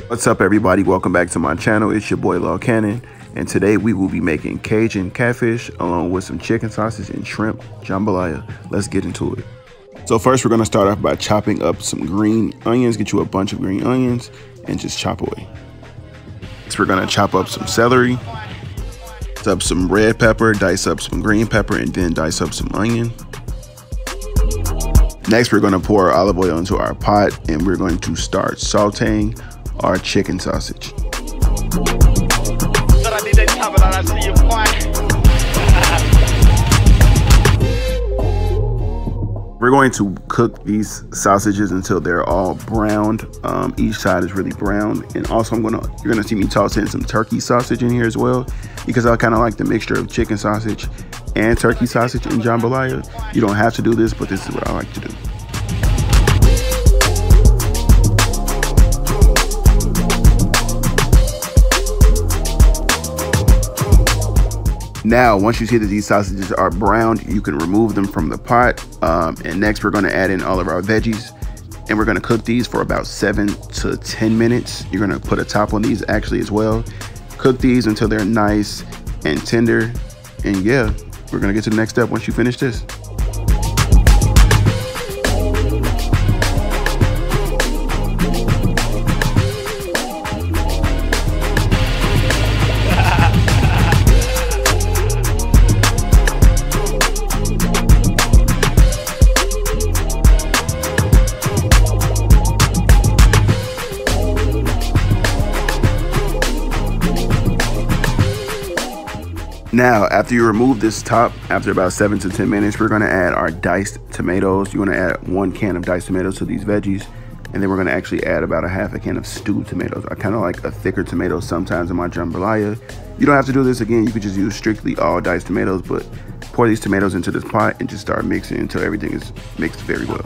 What's up, everybody? Welcome back to my channel. It's your boy Law Cannon, and today we will be making Cajun Catfish along with some chicken sausage and shrimp jambalaya. Let's get into it. So first we're going to start off by chopping up some green onions. Get you a bunch of green onions and just chop away. Next we're going to chop up some celery, dice up some red pepper, dice up some green pepper, and then dice up some onion. Next we're going to pour olive oil into our pot and we're going to start sauteing our chicken sausage. We're going to cook these sausages until they're all browned. Each side is really brown. And also you're gonna see me toss in some turkey sausage in here as well, because I kind of like the mixture of chicken sausage and turkey sausage in jambalaya. You don't have to do this, but this is what I like to do. Now, once you see that these sausages are browned, you can remove them from the pot. And next, we're going to add in all of our veggies. And we're going to cook these for about 7 to 10 minutes. You're going to put a top on these actually as well. Cook these until they're nice and tender. And yeah, we're going to get to the next step once you finish this. Now, after you remove this top, after about 7 to 10 minutes, we're going to add our diced tomatoes. You want to add 1 can of diced tomatoes to these veggies. And then we're going to actually add about a half a can of stewed tomatoes. I kind of like a thicker tomato sometimes in my jambalaya. You don't have to do this again. You could just use strictly all diced tomatoes, but pour these tomatoes into this pot and just start mixing until everything is mixed very well.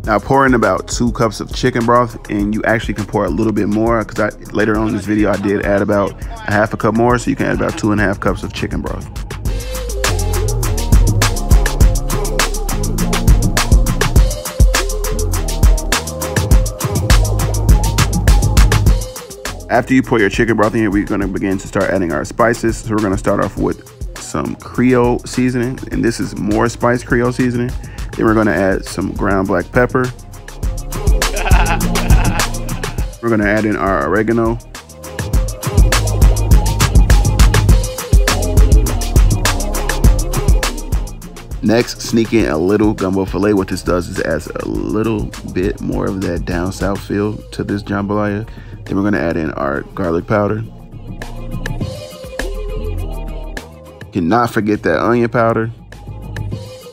Now pour in about 2 cups of chicken broth, and you actually can pour a little bit more because later on in this video I did add about a half a cup more, so you can add about 2.5 cups of chicken broth. After you pour your chicken broth in, we're going to begin to start adding our spices. So we're going to start off with some Creole seasoning, and this is more spice Creole seasoning. Then we're going to add some ground black pepper. We're going to add in our oregano. Next, sneak in a little gumbo filet. What this does is it adds a little bit more of that down south feel to this jambalaya. Then we're going to add in our garlic powder. Cannot forget that onion powder.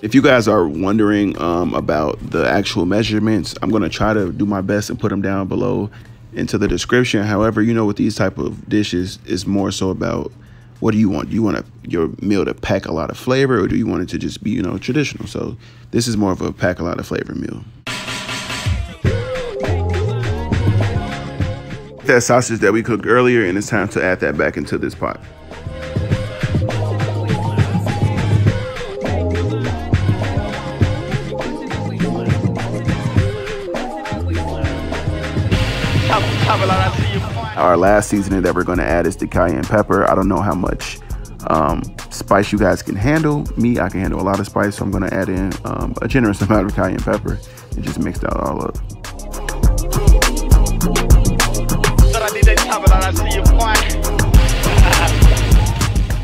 If you guys are wondering about the actual measurements, I'm going to try to do my best and put them down below into the description. However, you know, with these type of dishes, it's more so about what do you want? Do you want your meal to pack a lot of flavor, or do you want it to just be, you know, traditional? So this is more of a pack a lot of flavor meal. That sausage that we cooked earlier, and it's time to add that back into this pot. Our last seasoning that we're going to add is the cayenne pepper. I don't know how much spice you guys can handle. Me, I can handle a lot of spice, so I'm going to add in a generous amount of cayenne pepper and just mix that all up.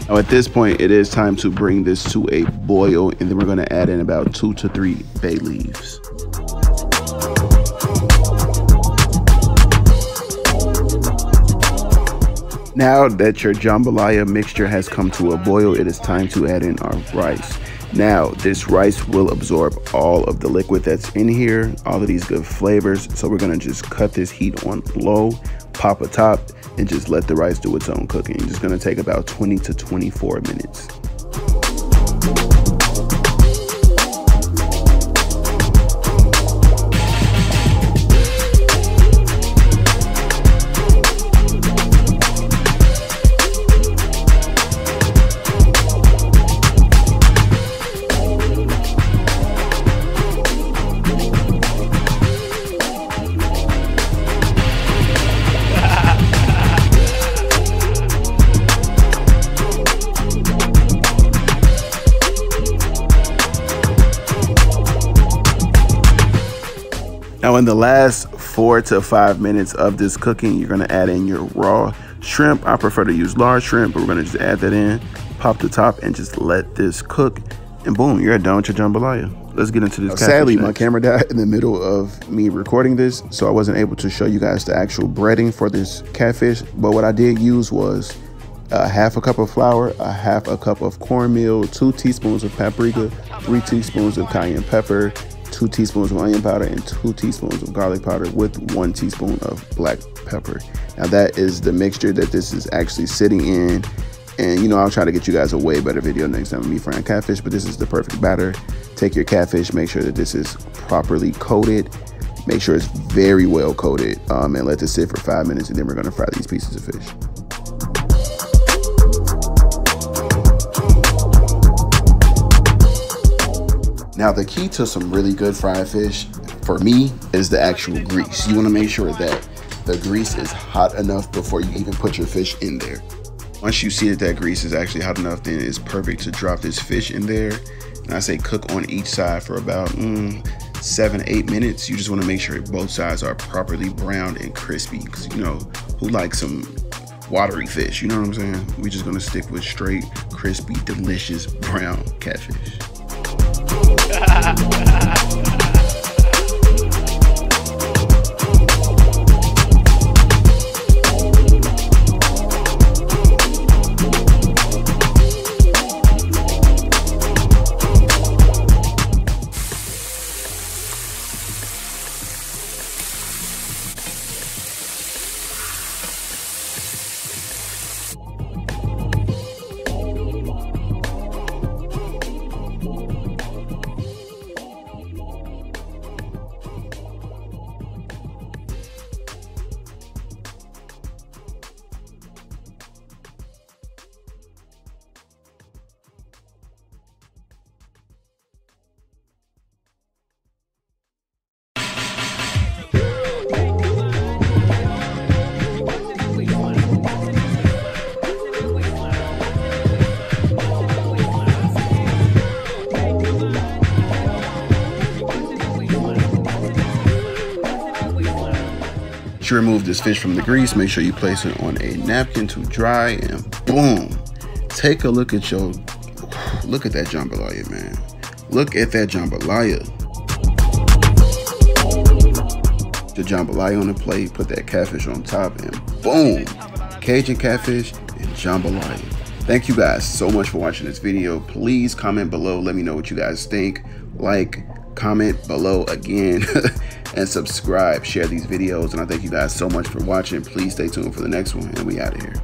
Now at this point, it is time to bring this to a boil, and then we're going to add in about 2 to 3 bay leaves. Now that your jambalaya mixture has come to a boil, it is time to add in our rice. Now, this rice will absorb all of the liquid that's in here, all of these good flavors. So we're gonna just cut this heat on low, pop a top, and just let the rice do its own cooking. It's just gonna take about 20 to 24 minutes. Now in the last 4 to 5 minutes of this cooking, you're gonna add in your raw shrimp. I prefer to use large shrimp, but we're gonna just add that in, pop the top, and just let this cook. And boom, you're done with your jambalaya. Let's get into this. Sadly, my camera died in the middle of me recording this, so I wasn't able to show you guys the actual breading for this catfish. But what I did use was half a cup of flour, a half a cup of cornmeal, 2 teaspoons of paprika, 3 teaspoons of cayenne pepper, 2 teaspoons of onion powder, and 2 teaspoons of garlic powder with 1 teaspoon of black pepper. Now that is the mixture that this is actually sitting in. And you know, I'll try to get you guys a way better video next time of me frying catfish, but this is the perfect batter. Take your catfish, make sure that this is properly coated. Make sure it's very well coated, and let this sit for 5 minutes, and then we're gonna fry these pieces of fish. Now the key to some really good fried fish, for me, is the actual grease. You wanna make sure that the grease is hot enough before you even put your fish in there. Once you see that that grease is actually hot enough, then it's perfect to drop this fish in there. And I say cook on each side for about 7 to 8 minutes. You just wanna make sure both sides are properly browned and crispy. Cause you know, who likes some watery fish, you know what I'm saying? We're just gonna stick with straight, crispy, delicious brown catfish. To remove this fish from the grease, make sure you place it on a napkin to dry, and boom, take a look at that jambalaya, man. Look at that jambalaya. The jambalaya on the plate, put that catfish on top, and boom, Cajun catfish and jambalaya. Thank you guys so much for watching this video. Please comment below, let me know what you guys think. Like, comment below again. And subscribe, share these videos, and I thank you guys so much for watching. Please stay tuned for the next one, and we out of here.